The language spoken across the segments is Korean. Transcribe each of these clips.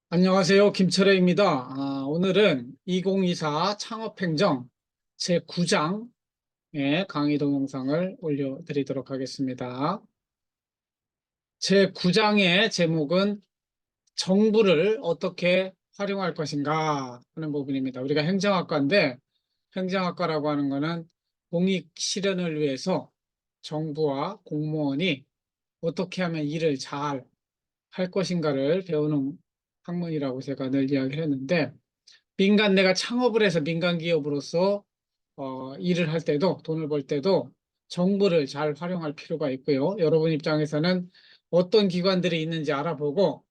안녕하세요. 김철애입니다. 오늘은 2024 창업행정 제9장의 강의 동영상을 올려드리도록 하겠습니다. 제9장의 제목은 정부를 어떻게 활용할 것인가 하는 부분입니다. 우리가 행정학과인데 행정학과라고 하는 것은 공익 실현을 위해서 정부와 공무원이 어떻게 하면 일을 잘 할 것인가를 배우는 학문이라고 제가 늘 이야기를 했는데 내가 창업을 해서 민간 기업으로서 일을 할 때도 돈을 벌 때도 정보를 잘 활용할 필요가 있고요. 여러분 입장에서는 어떤 기관들이 있는지 알아보고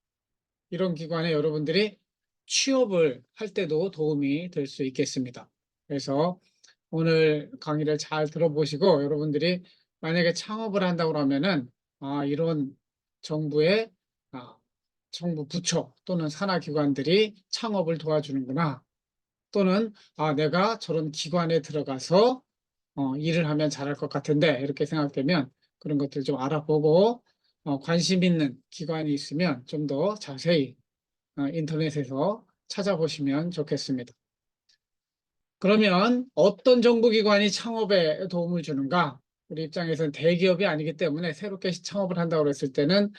이런 기관에 여러분들이 취업을 할 때도 도움이 될 수 있겠습니다. 그래서 오늘 강의를 잘 들어보시고 여러분들이 만약에 창업을 한다고 하면은 이런 정부의 아, 정부 부처 또는 산하기관들이 창업을 도와주는구나. 또는 내가 저런 기관에 들어가서 일을 하면 잘할 것 같은데 이렇게 생각되면 그런 것들 좀 알아보고 관심 있는 기관이 있으면 좀 더 자세히 인터넷에서 찾아보시면 좋겠습니다. 그러면 어떤 정부기관이 창업에 도움을 주는가? 우리 입장에서는 대기업이 아니기 때문에 새롭게 창업을 한다고 했을 때는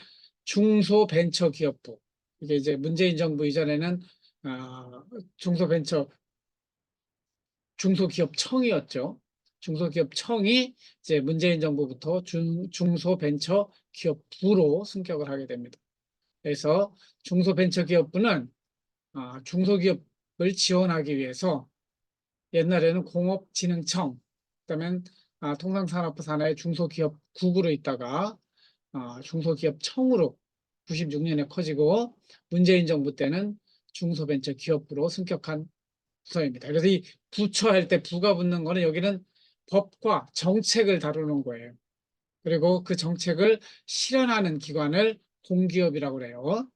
중소벤처기업부. 이게 이제 문재인 정부 이전에는 중소벤처 중소기업청이었죠. 중소기업청이 이제 문재인 정부부터 중소벤처기업부로 승격을 하게 됩니다. 그래서 중소벤처기업부는 중소기업을 지원하기 위해서 옛날에는 공업진흥청, 그다음에 통상산업부 산하의 중소기업국으로 있다가 중소기업청으로 96년에 커지고 문재인 정부 때는 중소벤처기업부로 승격한 부서입니다. 그래서 이 부처 할 때 부가 붙는 거는 여기는 법과 정책을 다루는 거예요. 그리고 그 정책을 실현하는 기관을 공기업이라고 그래요.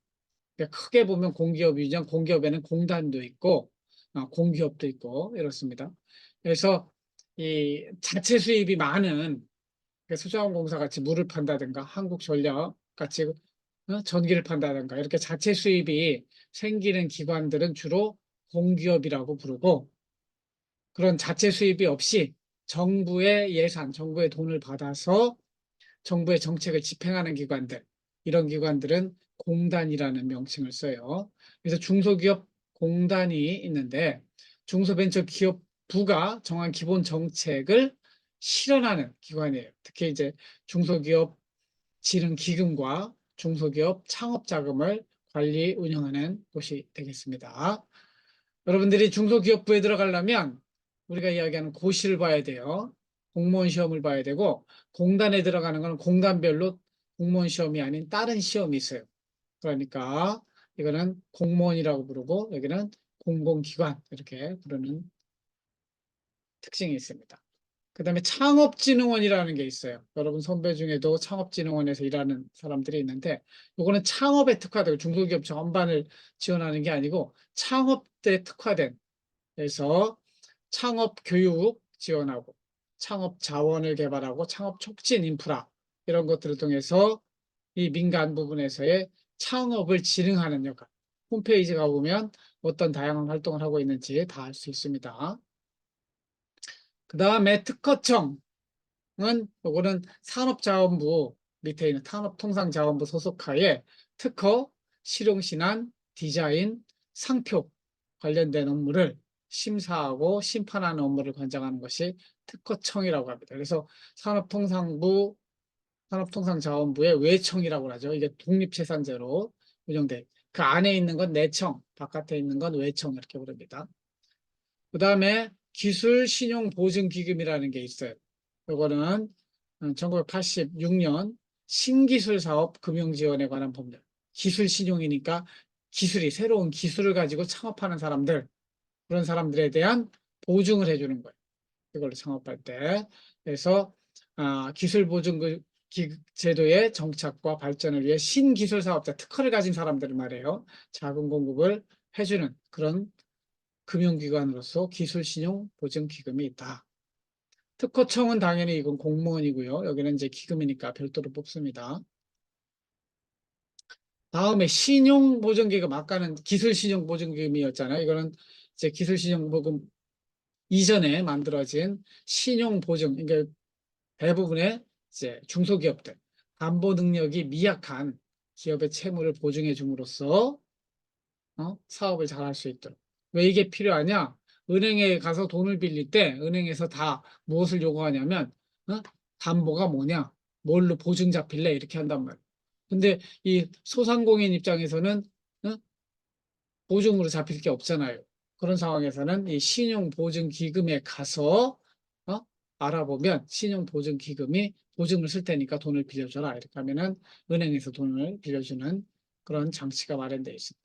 그러니까 크게 보면 공기업이죠. 공기업에는 공단도 있고 공기업도 있고 이렇습니다. 그래서 이 자체 수입이 많은 수자원공사 같이 물을 판다든가 한국전력 같이 전기를 판다든가 이렇게 자체 수입이 생기는 기관들은 주로 공기업이라고 부르고 그런 자체 수입이 없이 정부의 예산, 정부의 돈을 받아서 정부의 정책을 집행하는 기관들, 이런 기관들은 공단이라는 명칭을 써요. 그래서 중소기업 공단이 있는데 중소벤처기업부가 정한 기본 정책을 실현하는 기관이에요. 특히 이제 중소기업 지능기금과 중소기업 창업자금을 관리 운영하는 곳이 되겠습니다. 여러분들이 중소기업부에 들어가려면 우리가 이야기하는 고시를 봐야 돼요. 공무원 시험을 봐야 되고 공단에 들어가는 건 공단별로 공무원 시험이 아닌 다른 시험이 있어요. 그러니까 이거는 공무원이라고 부르고 여기는 공공기관 이렇게 부르는 특징이 있습니다. 그다음에 창업진흥원이라는 게 있어요. 여러분 선배 중에도 창업진흥원에서 일하는 사람들이 있는데 이거는 창업에 특화되고 중소기업 전반을 지원하는 게 아니고 창업에 특화된 그래서 창업 교육 지원하고 창업 자원을 개발하고 창업 촉진 인프라 이런 것들을 통해서 이 민간 부분에서의 창업을 진흥하는 역할. 홈페이지 가보면 어떤 다양한 활동을 하고 있는지 다 알 수 있습니다. 그 다음에 특허청은 요거는 산업자원부 밑에 있는 산업통상자원부 소속하에 특허, 실용신안, 디자인, 상표 관련된 업무를 심사하고 심판하는 업무를 관장하는 것이 특허청이라고 합니다. 그래서 산업통상부, 산업통상자원부의 외청이라고 하죠. 이게 독립재산제로 운영돼. 그 안에 있는 건 내청, 바깥에 있는 건 외청 이렇게 부릅니다. 그 다음에 기술신용보증기금이라는 게 있어요. 이거는 1986년 신기술사업 금융지원에 관한 법률. 기술신용이니까 기술이 새로운 기술을 가지고 창업하는 사람들, 그런 사람들에 대한 보증을 해주는 거예요. 이걸로 창업할 때. 그래서 기술보증 제도의 정착과 발전을 위해 신기술 사업자 특허를 가진 사람들을 말해요. 자금 공급을 해주는 그런 금융기관으로서 기술신용보증기금이 있다. 특허청은 당연히 이건 공무원이고요. 여기는 이제 기금이니까 별도로 뽑습니다. 다음에 신용보증기금, 아까는 기술신용보증기금이었잖아요. 이거는 이제 기술신용보증 이전에 만들어진 신용보증, 그러니까 대부분의 이제 중소기업들, 담보 능력이 미약한 기업의 채무를 보증해 줌으로써 사업을 잘 할 수 있도록. 왜 이게 필요하냐? 은행에 가서 돈을 빌릴 때 은행에서 다 무엇을 요구하냐면 담보가 뭐냐? 뭘로 보증 잡힐래? 이렇게 한단 말이에요. 근데 이 소상공인 입장에서는 어? 보증으로 잡힐 게 없잖아요. 그런 상황에서는 이 신용보증기금에 가서 어? 알아보면 신용보증기금이 보증을 쓸 테니까 돈을 빌려줘라. 이렇게 하면은 은행에서 돈을 빌려주는 그런 장치가 마련되어 있습니다.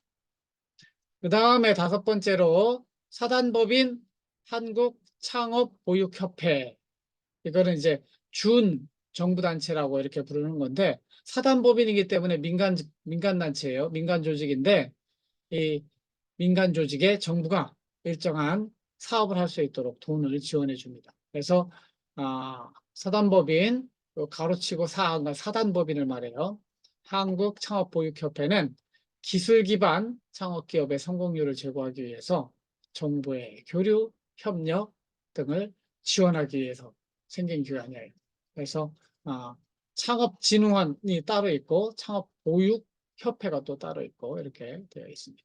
그 다음에 다섯 번째로 사단법인 한국창업보육협회. 이거는 이제 준 정부단체라고 이렇게 부르는 건데 사단법인이기 때문에 민간단체예요. 민간조직인데 이 민간조직에 정부가 일정한 사업을 할 수 있도록 돈을 지원해 줍니다. 그래서 사단법인 가로치고 사단법인을 말해요. 한국창업보육협회는 기술 기반 창업기업의 성공률을 제고하기 위해서 정부의 교류, 협력 등을 지원하기 위해서 생긴 기관이에요. 그래서 창업진흥원이 따로 있고 창업보육협회가 또 따로 있고 이렇게 되어 있습니다.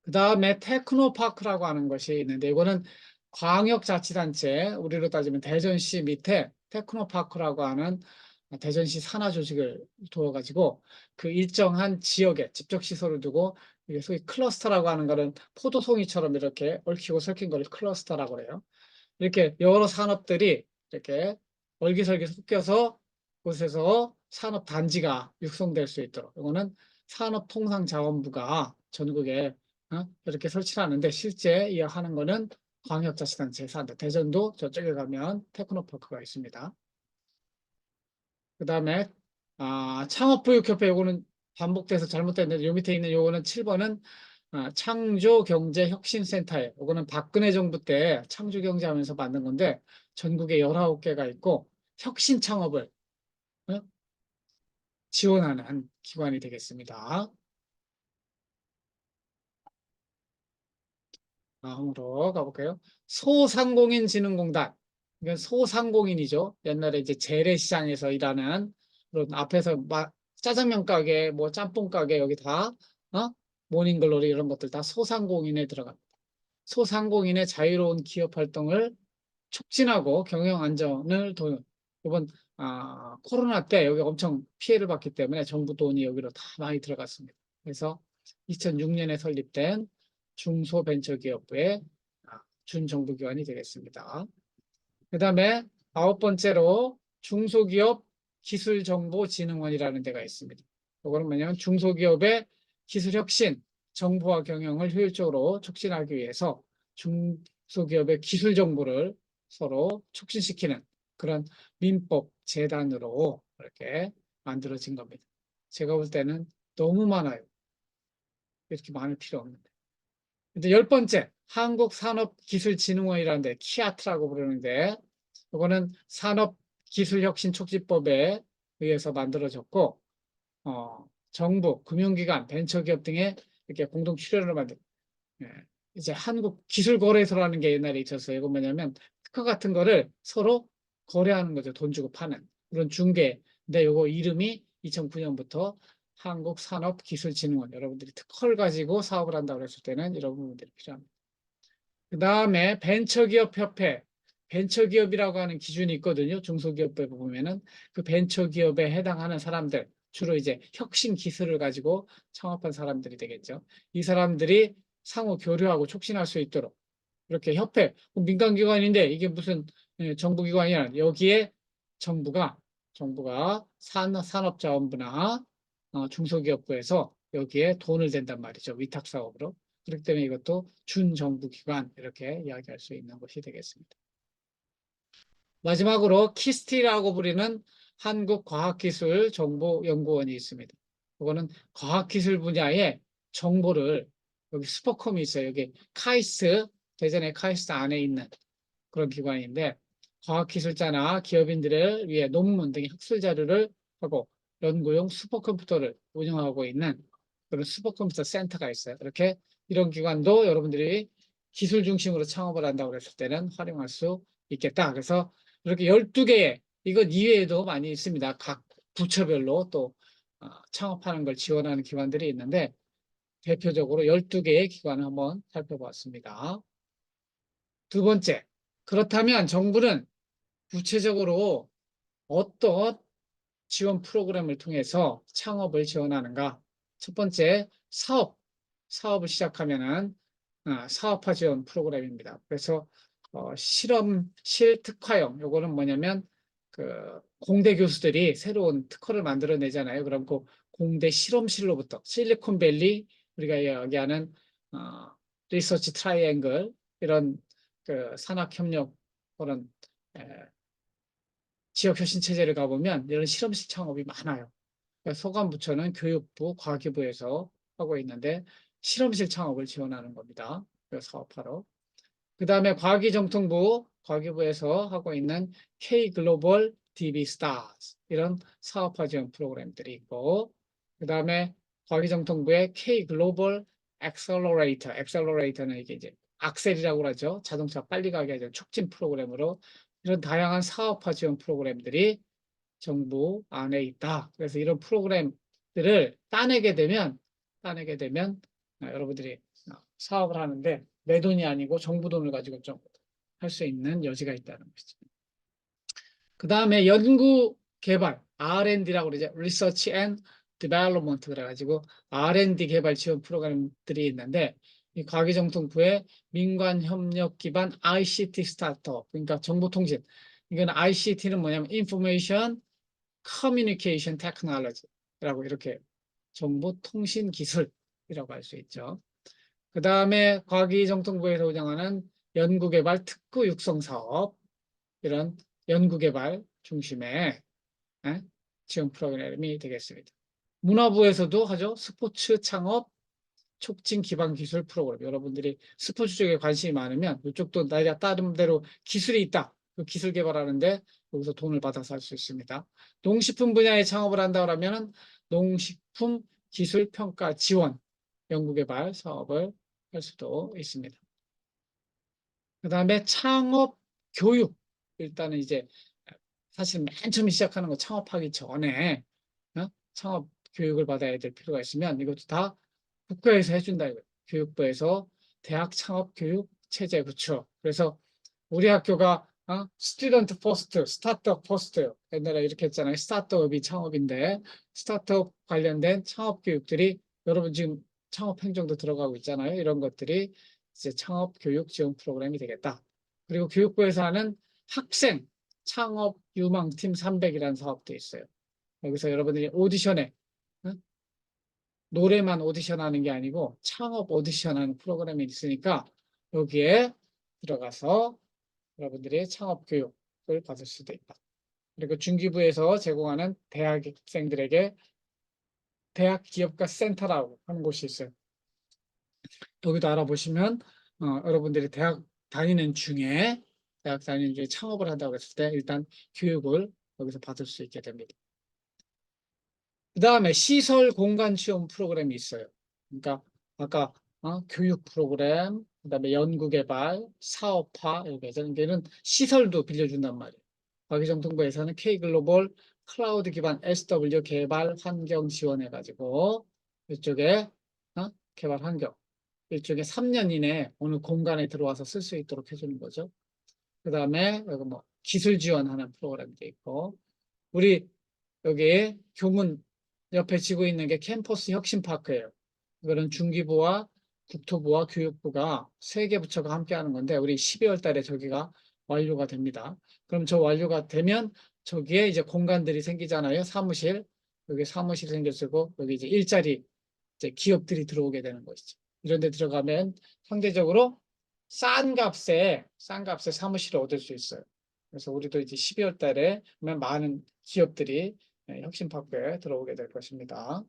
그 다음에 테크노파크라고 하는 것이 있는데 이거는 광역자치단체, 우리로 따지면 대전시 밑에 테크노파크라고 하는 대전시 산하 조직을 두어가지고 그 일정한 지역에 집적시설을 두고 이게 소위 클러스터라고 하는 거는 포도송이처럼 이렇게 얽히고 설킨 걸 클러스터라고 그래요. 이렇게 여러 산업들이 이렇게 얼기설기 섞여서 곳에서 산업 단지가 육성될 수 있도록 이거는 산업통상자원부가 전국에 이렇게 설치를 하는데 실제 이 하는 거는 광역자치단체 산다. 대전도 저쪽에 가면 테크노파크가 있습니다. 그 다음에 창업보육협회 요거는 반복돼서 잘못됐는데 요 밑에 있는 요거는 7번은 창조경제혁신센터예요. 요거는 박근혜 정부 때 창조경제하면서 만든 건데 전국에 19개가 있고 혁신 창업을 어? 지원하는 기관이 되겠습니다. 다음으로 가볼까요? 소상공인진흥공단. 이건 소상공인이죠. 옛날에 이제 재래시장에서 일하는 그런 앞에서 짜장면 가게, 뭐 짬뽕 가게 여기 다 모닝글로리 이런 것들 다 소상공인에 들어갑니다. 소상공인의 자유로운 기업 활동을 촉진하고 경영 안전을 도는 이번 코로나 때 여기 엄청 피해를 봤기 때문에 정부 돈이 여기로 다 많이 들어갔습니다. 그래서 2006년에 설립된 중소벤처기업부의 준정부기관이 되겠습니다. 그 다음에 아홉 번째로 중소기업 기술정보진흥원이라는 데가 있습니다. 이거는 뭐냐면 중소기업의 기술혁신, 정보화 경영을 효율적으로 촉진하기 위해서 중소기업의 기술 정보를 서로 촉진시키는 그런 민법 재단으로 이렇게 만들어진 겁니다. 제가 볼 때는 너무 많아요. 이렇게 많을 필요 없는데. 근데 열 번째, 한국산업기술진흥원이라는 데, 키아트라고 부르는데, 이거는 산업기술혁신촉진법에 의해서 만들어졌고, 정부, 금융기관, 벤처기업 등의 이렇게 공동 출연을 만든, 예, 이제 한국기술거래소라는 게 옛날에 있었어요. 이거 뭐냐면, 특허 같은 거를 서로 거래하는 거죠. 돈 주고 파는. 그런 중개. 근데 이거 이름이 2009년부터 한국산업기술진흥원. 여러분들이 특허를 가지고 사업을 한다고 했을 때는 이런 부분들이 필요합니다. 그 다음에 벤처기업협회, 벤처기업이라고 하는 기준이 있거든요. 중소기업에 보면은 그 벤처기업에 해당하는 사람들, 주로 이제 혁신 기술을 가지고 창업한 사람들이 되겠죠. 이 사람들이 상호 교류하고 촉진할 수 있도록 이렇게 협회, 민간기관인데 이게 무슨 정부기관이야. 여기에 정부가 산업자원부나 중소기업부에서 여기에 돈을 댄단 말이죠. 위탁사업으로. 그렇기 때문에 이것도 준정부기관 이렇게 이야기할 수 있는 것이 되겠습니다. 마지막으로 키스티라고 부르는 한국과학기술정보연구원이 있습니다. 이거는 과학기술 분야의 정보를 여기 스포컴이 있어요. 여기 카이스트, 대전의 카이스트 안에 있는 그런 기관인데 과학기술자나 기업인들을 위해 논문 등의 학술 자료를 하고 연구용 슈퍼컴퓨터를 운영하고 있는 그런 슈퍼컴퓨터 센터가 있어요. 이렇게 이런 기관도 여러분들이 기술 중심으로 창업을 한다고 했을 때는 활용할 수 있겠다. 그래서 이렇게 12개의 이것 이외에도 많이 있습니다. 각 부처별로 또 창업하는 걸 지원하는 기관들이 있는데 대표적으로 12개의 기관을 한번 살펴보았습니다. 두 번째, 그렇다면 정부는 구체적으로 어떤 지원 프로그램을 통해서 창업을 지원하는가? 첫 번째, 사업을 시작하면은 사업화 지원 프로그램입니다. 그래서 실험실 특화형, 요거는 뭐냐면 그 공대 교수들이 새로운 특허를 만들어내잖아요. 그럼 그 공대 실험실로부터 실리콘밸리 우리가 이야기하는 어, 리서치 트라이앵글 이런 그 산학협력 그런 지역혁신 체제를 가보면 이런 실험실 창업이 많아요. 그러니까 소관부처는 교육부, 과기부에서 하고 있는데 실험실 창업을 지원하는 겁니다. 그 사업하러. 그 다음에 과기부에서 하고 있는 K 글로벌 DB 스타즈 이런 사업화 지원 프로그램들이 있고 그 다음에 과기정통부의 K 글로벌 엑셀러레이터는 이게 이제 악셀이라고 그러죠. 자동차 빨리 가게 하는 촉진 프로그램으로 이런 다양한 사업화 지원 프로그램들이 정부 안에 있다. 그래서 이런 프로그램들을 따내게 되면 여러분들이 사업을 하는데 내 돈이 아니고 정부 돈을 가지고 좀 할 수 있는 여지가 있다는 것이죠. 그 다음에 연구 개발 R&D라고 그러죠. Research and Development 그래가지고 R&D 개발 지원 프로그램들이 있는데 이 과기정통부의 민관 협력 기반 ICT 스타트업 그러니까 정보통신 이건 ICT는 뭐냐면 Information Communication Technology라고 이렇게 정보통신 기술이라고 할 수 있죠. 그 다음에 과기정통부에서 운영하는 연구개발 특구 육성 사업 이런 연구개발 중심의 지원 프로그램이 되겠습니다. 문화부에서도 하죠. 스포츠 창업 촉진 기반 기술 프로그램. 여러분들이 스포츠 쪽에 관심이 많으면 이쪽도 나름대로 기술이 있다. 그 기술 개발하는데 여기서 돈을 받아서 할 수 있습니다. 농식품 분야에 창업을 한다 그러면 농식품 기술 평가 지원 연구개발 사업을 할 수도 있습니다. 그 다음에 창업 교육. 일단은 이제 사실 맨 처음 시작하는 거 창업하기 전에 창업 교육을 받아야 될 필요가 있으면 이것도 다 국가에서 해준다. 교육부에서 대학 창업 교육 체제 구축. 그래서 우리 학교가 스튜던트 퍼스트, 스타트업 퍼스트 옛날에 이렇게 했잖아요. 스타트업이 창업인데 스타트업 관련된 창업 교육들이 여러분 지금 창업 행정도 들어가고 있잖아요. 이런 것들이 이제 창업 교육 지원 프로그램이 되겠다. 그리고 교육부에서 하는 학생 창업 유망팀 300이라는 사업도 있어요. 여기서 여러분들이 오디션에 노래만 오디션하는 게 아니고 창업 오디션하는 프로그램이 있으니까 여기에 들어가서 여러분들이 창업 교육을 받을 수도 있다. 그리고 중기부에서 제공하는 대학생들에게 대학 기업가 센터라고 하는 곳이 있어요. 여기도 알아보시면 여러분들이 대학 다니는 중에 창업을 한다고 했을 때 일단 교육을 여기서 받을 수 있게 됩니다. 그 다음에 시설 공간 지원 프로그램이 있어요. 그러니까 아까 교육 프로그램, 그 다음에 연구개발, 사업화 이렇게 해서 이제는 시설도 빌려준단 말이에요. 과기정통부에서는 K글로벌 클라우드 기반 SW 개발 환경 지원해가지고 이쪽에 개발 환경 일종의 3년 이내에 어느 공간에 들어와서 쓸 수 있도록 해주는 거죠. 그 다음에 여기 뭐 기술 지원하는 프로그램도 있고 우리 여기 교문 옆에 지고 있는 게 캠퍼스 혁신파크예요. 이거는 중기부와 국토부와 교육부가 세 개 부처가 함께 하는 건데 우리 12월 달에 저기가 완료가 됩니다. 그럼 저 완료가 되면 저기에 이제 공간들이 생기잖아요. 사무실. 여기 사무실 생겼고 여기 이제 일자리 이제 기업들이 들어오게 되는 것이죠. 이런 데 들어가면 상대적으로 싼 값에 사무실을 얻을 수 있어요. 그래서 우리도 이제 12월 달에 많은 기업들이 혁신파크에 들어오게 될 것입니다.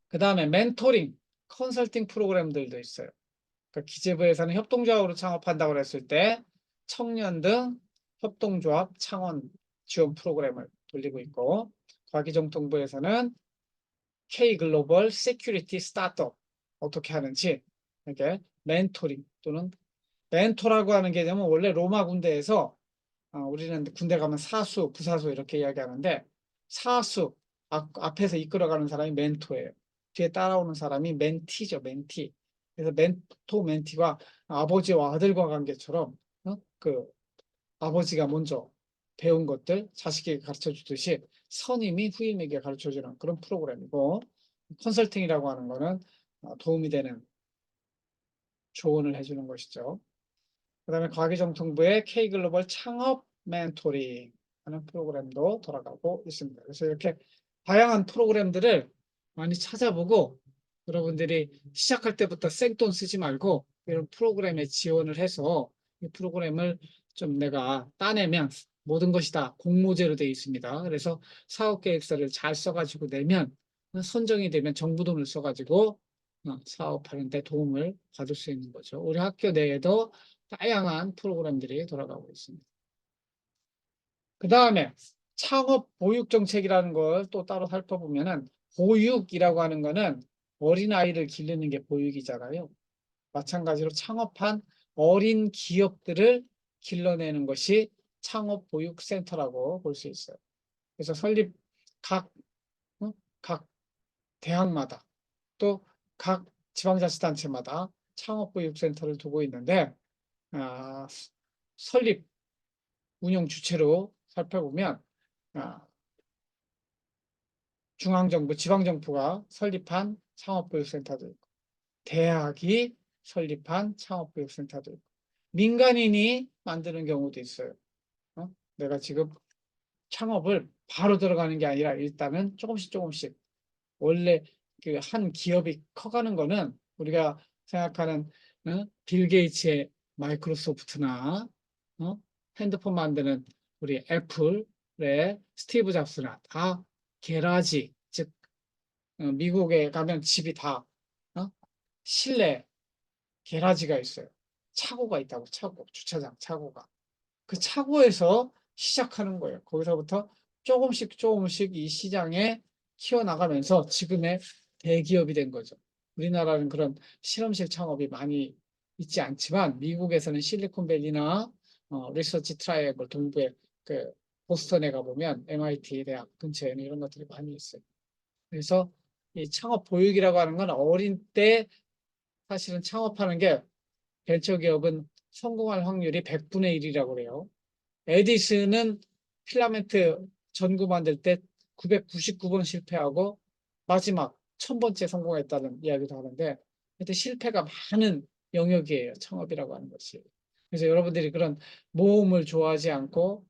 그 다음에 멘토링, 컨설팅 프로그램들도 있어요. 그러니까 기재부에서는 협동조합으로 창업한다고 했을 때 청년 등 협동조합 창원 지원 프로그램을 돌리고 있고 과기정통부에서는 K 글로벌 세큐리티 스타트업 어떻게 하는지 이렇게 멘토링 또는 멘토라고 하는 개념은 원래 로마 군대에서 우리는 군대 가면 사수, 부사수 이렇게 이야기하는데 사수 앞에서 이끌어가는 사람이 멘토예요. 뒤에 따라오는 사람이 멘티죠, 멘티. 그래서 멘토, 멘티가 아버지와 아들과 관계처럼 그 아버지가 먼저 배운 것들 자식에게 가르쳐 주듯이 선임이 후임에게 가르쳐 주는 그런 프로그램이고 컨설팅이라고 하는 거는 도움이 되는 조언을 해주는 것이죠. 그다음에 과기정통부의 K글로벌 창업 멘토링 하는 프로그램도 돌아가고 있습니다. 그래서 이렇게 다양한 프로그램들을 많이 찾아보고 여러분들이 시작할 때부터 생돈 쓰지 말고 이런 프로그램에 지원을 해서 이 프로그램을 좀 내가 따내면 모든 것이 다 공모제로 되어 있습니다. 그래서 사업계획서를 잘 써가지고 내면 선정이 되면 정부 돈을 써가지고 사업하는 데 도움을 받을 수 있는 거죠. 우리 학교 내에도 다양한 프로그램들이 돌아가고 있습니다. 그 다음에 창업 보육 정책이라는 걸 또 따로 살펴보면은 보육이라고 하는 거는 어린아이를 기르는 게 보육이잖아요. 마찬가지로 창업한 어린 기업들을 길러내는 것이 창업보육센터라고 볼 수 있어요. 그래서 설립 각, 각 대학마다 또 각 지방자치단체마다 창업보육센터를 두고 있는데 설립 운영 주체로 살펴보면 중앙정부, 지방정부가 설립한 창업보육센터도 있고 대학이 설립한 창업보육센터도 있고 민간인이 만드는 경우도 있어요. 내가 지금 창업을 바로 들어가는 게 아니라 일단은 조금씩 조금씩 원래 그 한 기업이 커가는 거는 우리가 생각하는 빌 게이츠의 마이크로소프트나 핸드폰 만드는 우리 애플의 스티브 잡스나 다 게라지 즉 미국에 가면 집이 다 실내 게라지가 있어요. 차고가 있다고 차고 주차장 차고가 그 차고에서 시작하는 거예요. 거기서부터 조금씩 조금씩 이 시장에 키워나가면서 지금의 대기업이 된 거죠. 우리나라는 그런 실험실 창업이 많이 있지 않지만 미국에서는 실리콘밸리나 리서치 트라이앵글 동부에 그 보스턴에 가보면 MIT 대학 근처에는 이런 것들이 많이 있어요. 그래서 이 창업 보육이라고 하는 건 어린 때 사실은 창업하는 게 벤처기업은 성공할 확률이 100분의 1이라고 그래요. 에디슨은 필라멘트 전구 만들 때 999번 실패하고 마지막 1000번째 성공했다는 이야기도 하는데 하여튼 실패가 많은 영역이에요. 창업이라고 하는 것이. 그래서 여러분들이 그런 모험을 좋아하지 않고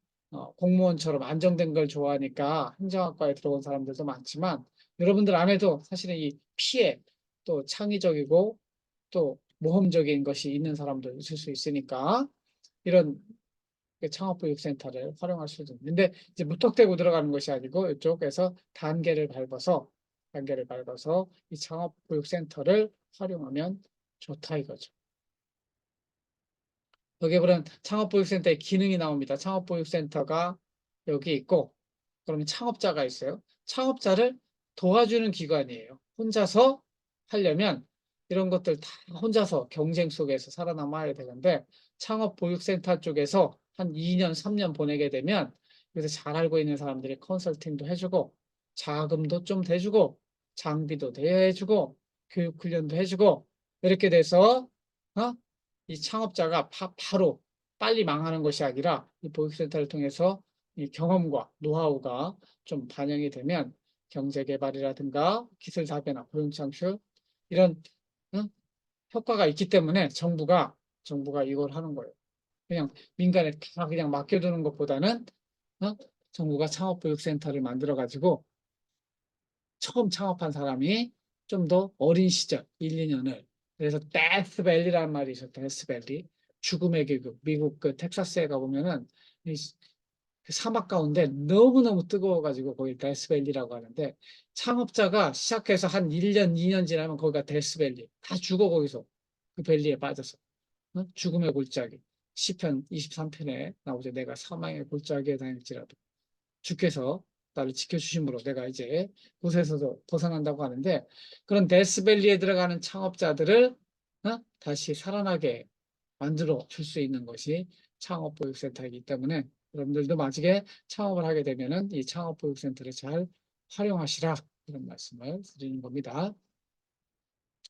공무원처럼 안정된 걸 좋아하니까 행정학과에 들어온 사람들도 많지만 여러분들 안에도 사실은 이 피해 또 창의적이고 또 모험적인 것이 있는 사람도 있을 수 있으니까 이런 창업보육센터를 활용할 수도 있는데 이제 무턱대고 들어가는 것이 아니고 이쪽에서 단계를 밟아서 이 창업보육센터를 활용하면 좋다 이거죠. 여기 보면 창업보육센터의 기능이 나옵니다. 창업보육센터가 여기 있고 그러면 창업자가 있어요. 창업자를 도와주는 기관이에요. 혼자서 하려면 이런 것들 다 혼자서 경쟁 속에서 살아남아야 되는데 창업보육센터 쪽에서 한 2년, 3년 보내게 되면 여기서 잘 알고 있는 사람들이 컨설팅도 해주고 자금도 좀 대주고 장비도 대여해주고 교육 훈련도 해주고 이렇게 돼서 이 창업자가 바로 빨리 망하는 것이 아니라 이 보육센터를 통해서 이 경험과 노하우가 좀 반영이 되면 경제 개발이라든가 기술 다변화, 고용 창출 이런 효과가 있기 때문에 정부가 이걸 하는 거예요. 그냥 민간에 다 그냥 맡겨두는 것보다는 정부가 창업보육센터를 만들어 가지고 처음 창업한 사람이 좀 더 어린 시절 1, 2년을 그래서 데스밸리라는 말이 있어요. 데스밸리 죽음의 계급 미국 그 텍사스에 가보면은 그 사막 가운데 너무너무 뜨거워가지고 거기 데스밸리라고 하는데 창업자가 시작해서 한 1년, 2년 지나면 거기가 데스밸리 다 죽어 거기서 그 밸리에 빠져서 죽음의 골짜기 시편 23편에 나오죠. 내가 사망의 골짜기에 다닐지라도 주께서 나를 지켜주심으로 내가 이제 곳에서도 벗어난다고 하는데, 그런 데스밸리에 들어가는 창업자들을 다시 살아나게 만들어 줄 수 있는 것이 창업보육센터이기 때문에, 여러분들도 만약에 창업을 하게 되면은 이 창업보육센터를 잘 활용하시라, 이런 말씀을 드리는 겁니다.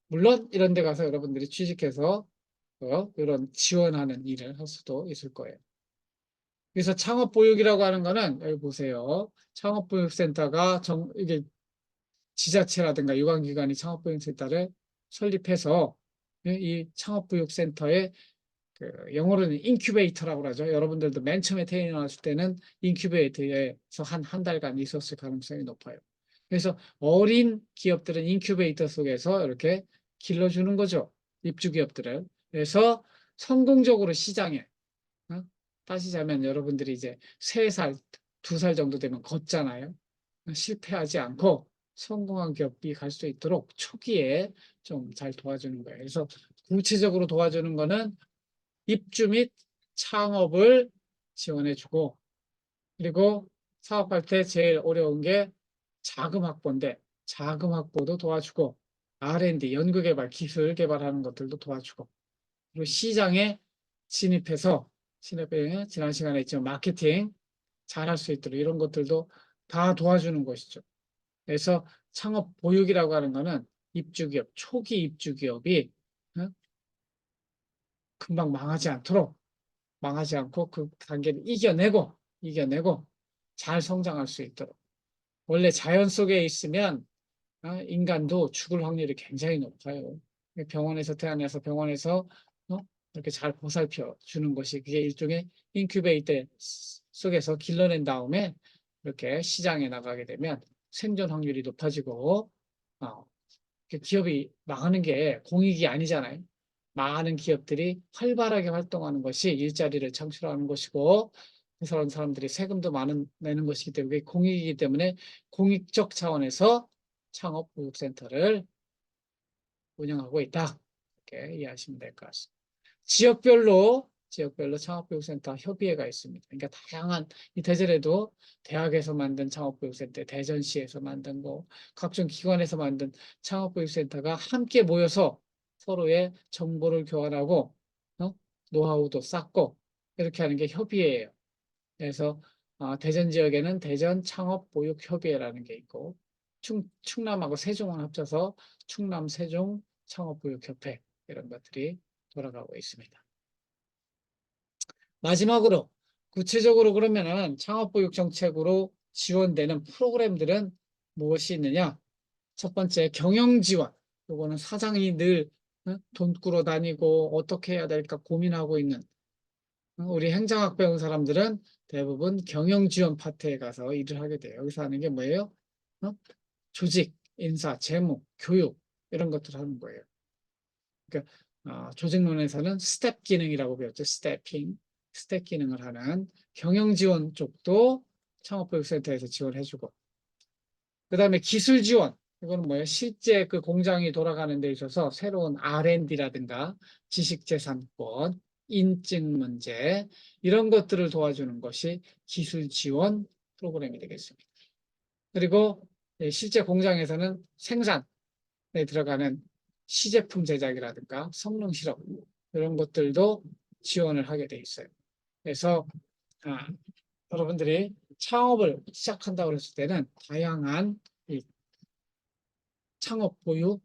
물론 이런 데 가서 여러분들이 취직해서 이런 지원하는 일을 할 수도 있을 거예요. 그래서 창업보육이라고 하는 거는 여기 보세요. 창업보육센터가 이게 지자체라든가 유관기관이 창업보육센터를 설립해서 이 창업보육센터에 영어로는 인큐베이터라고 하죠. 여러분들도 맨 처음에 태어났을 때는 인큐베이터에서 한 달간 있었을 가능성이 높아요. 그래서 어린 기업들은 인큐베이터 속에서 이렇게 길러주는 거죠. 입주기업들을. 그래서 성공적으로 시장에, 어? 따지자면 여러분들이 이제 3살, 2살 정도 되면 걷잖아요. 실패하지 않고 성공한 기업이 갈 수 있도록 초기에 좀 잘 도와주는 거예요. 그래서 구체적으로 도와주는 거는 입주 및 창업을 지원해주고, 그리고 사업할 때 제일 어려운 게 자금 확보인데, 자금 확보도 도와주고, R&D, 연구개발, 기술 개발하는 것들도 도와주고, 그리고 시장에 진입해 지난 시간에 했지만 마케팅 잘할 수 있도록 이런 것들도 다 도와주는 것이죠. 그래서 창업 보육이라고 하는 거는 입주기업, 초기 입주기업이 금방 망하지 않고 그 단계를 이겨내고 잘 성장할 수 있도록. 원래 자연 속에 있으면 인간도 죽을 확률이 굉장히 높아요. 병원에서 태어나서 병원에서 이렇게 잘 보살펴 주는 것이, 그게 일종의 인큐베이터 속에서 길러낸 다음에 이렇게 시장에 나가게 되면 생존 확률이 높아지고, 어, 기업이 망하는 게 공익이 아니잖아요. 많은 기업들이 활발하게 활동하는 것이 일자리를 창출하는 것이고, 그런 사람들이 세금도 많은 내는 것이기 때문에, 공익이기 때문에 공익적 차원에서 창업보육센터를 운영하고 있다, 이렇게 이해하시면 될 것 같습니다. 지역별로 창업보육센터 협의회가 있습니다. 그러니까 다양한, 이 대전에도 대학에서 만든 창업보육센터, 대전시에서 만든 거, 각종 기관에서 만든 창업보육센터가 함께 모여서 서로의 정보를 교환하고, 노하우도 쌓고, 이렇게 하는 게 협의회예요. 그래서 대전 지역에는 대전 창업보육협의회라는 게 있고, 충남하고 세종을 합쳐서 충남 세종 창업보육협회, 이런 것들이 돌아가고 있습니다. 마지막으로 구체적으로 그러면은 창업보육 정책으로 지원되는 프로그램들은 무엇이 있느냐? 첫 번째, 경영지원. 요거는 사장이 늘 돈 꾸러 다니고 어떻게 해야 될까 고민하고 있는 우리 행정학 배운 사람들은 대부분 경영지원 파트에 가서 일을 하게 돼요. 여기서 하는 게 뭐예요? 조직, 인사, 재무, 교육, 이런 것들을 하는 거예요. 그러니까 조직론에서는 스텝 기능이라고 배웠죠. 스텝 기능을 하는 경영지원 쪽도 창업보육센터에서 지원해주고, 그 다음에 기술 지원. 이거는 뭐예요? 실제 그 공장이 돌아가는 데 있어서 새로운 R&D라든가 지식재산권, 인증 문제, 이런 것들을 도와주는 것이 기술 지원 프로그램이 되겠습니다. 그리고 실제 공장에서는 생산에 들어가는 시제품 제작이라든가 성능 실험, 이런 것들도 지원을 하게 돼 있어요. 그래서 여러분들이 창업을 시작한다고 했을 때는 다양한 이 창업 보육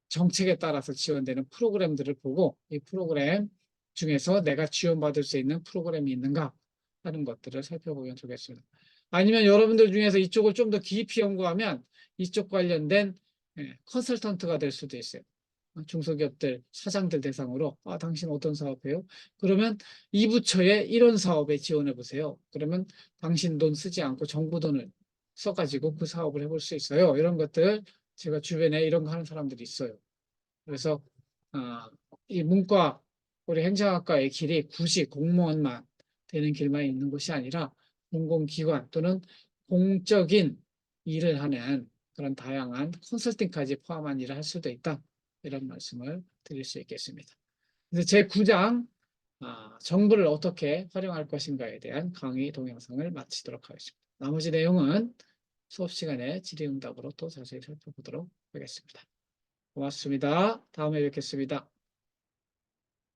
정책에 따라서 지원되는 프로그램들을 보고, 이 프로그램 중에서 내가 지원받을 수 있는 프로그램이 있는가 하는 것들을 살펴보면 좋겠습니다. 아니면 여러분들 중에서 이쪽을 좀 더 깊이 연구하면 이쪽 관련된 컨설턴트가 될 수도 있어요. 중소기업들 사장들 대상으로 당신 어떤 사업해요? 그러면 이 부처에 이런 사업에 지원해 보세요. 그러면 당신 돈 쓰지 않고 정부 돈을 써가지고 그 사업을 해볼 수 있어요. 이런 것들 제가 주변에 이런 거 하는 사람들이 있어요. 그래서 이 문과 우리 행정학과의 길이 굳이 공무원만 되는 길만 있는 것이 아니라 공공기관 또는 공적인 일을 하는 그런 다양한 컨설팅까지 포함한 일을 할 수도 있다. 이런 말씀을 드릴 수 있겠습니다. 그래서 제 9장 정부를 어떻게 활용할 것인가에 대한 강의 동영상을 마치도록 하겠습니다. 나머지 내용은 수업 시간에 질의응답으로 또 자세히 살펴보도록 하겠습니다. 고맙습니다. 다음에 뵙겠습니다.